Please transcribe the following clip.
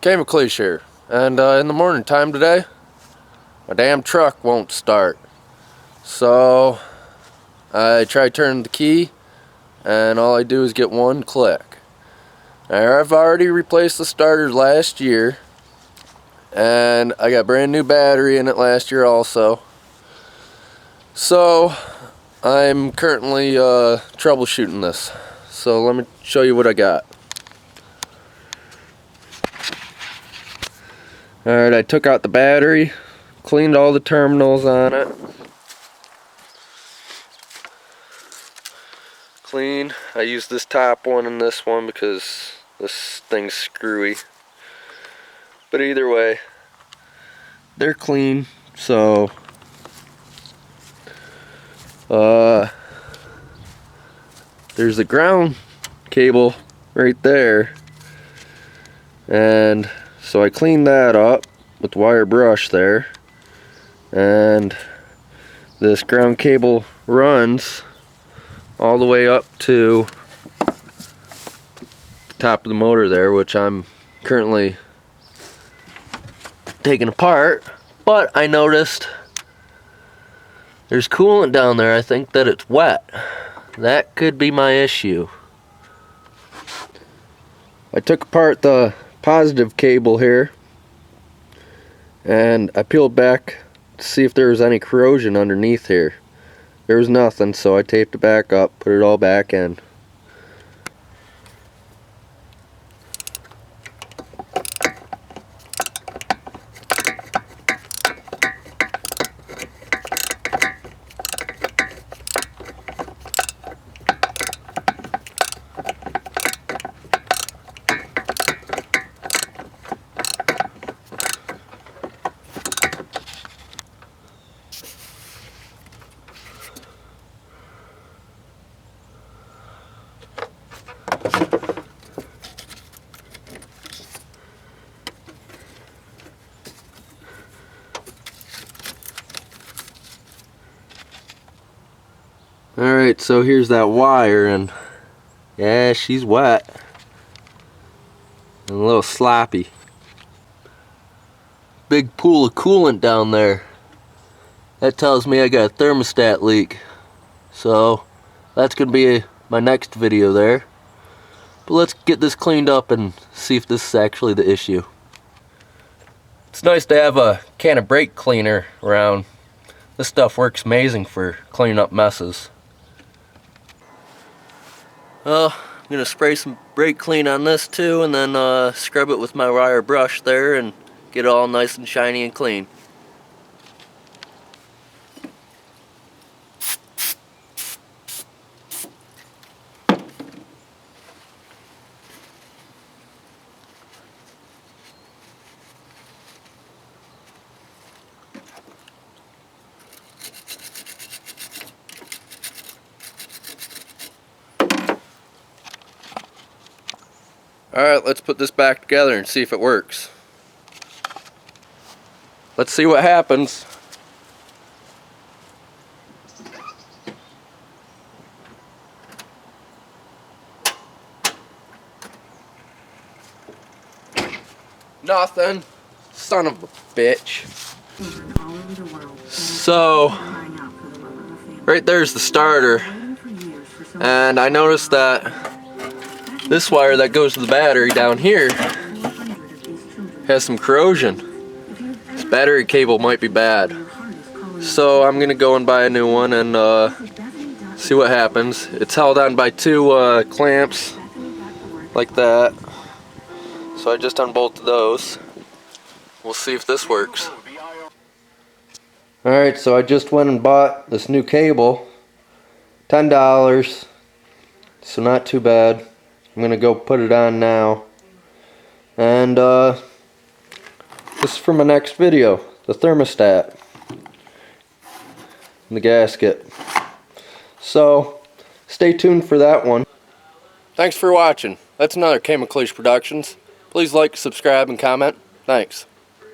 Chemical here, and in the morning time today, my damn truck won't start. So I try turning the key, and all I do is get one click. Now, I've already replaced the starter last year, and I got brand new battery in it last year also. So I'm currently troubleshooting this. So let me show you what I got. Alright, I took out the battery, cleaned all the terminals on it. Clean. I used this top one and this one because this thing's screwy. But either way, they're clean. So there's a ground cable right there, and so I cleaned that up with wire brush there, and this ground cable runs all the way up to the top of the motor there, which I'm currently taking apart. But I noticed there's coolant down there. I think that it's wet. That could be my issue. I took apart the positive cable here, and I peeled back to see if there was any corrosion underneath here. There was nothing, so I taped it back up, put it all back in. Alright, so here's that wire, and yeah, she's wet and a little sloppy. Big pool of coolant down there. That tells me I got a thermostat leak. So that's gonna be my next video there. But let's get this cleaned up and see if this is actually the issue. It's nice to have a can of brake cleaner around. This stuff works amazing for cleaning up messes. I'm gonna spray some brake clean on this too, and then scrub it with my wire brush there and get it all nice and shiny and clean. Alright, let's put this back together and see if it works. Let's see what happens. Nothing. Son of a bitch. So, right there's the starter. And I noticed that this wire that goes to the battery down here has some corrosion. This battery cable might be bad. So I'm gonna go and buy a new one and see what happens. It's held on by two clamps like that. So I just unbolted those. We'll see if this works. Alright, so I just went and bought this new cable. $10. So not too bad. I'm gonna go put it on now, and this is for my next video, the thermostat and the gasket. So stay tuned for that one. Thanks for watching. That's another Chemical Productions. Please like, subscribe, and comment. Thanks.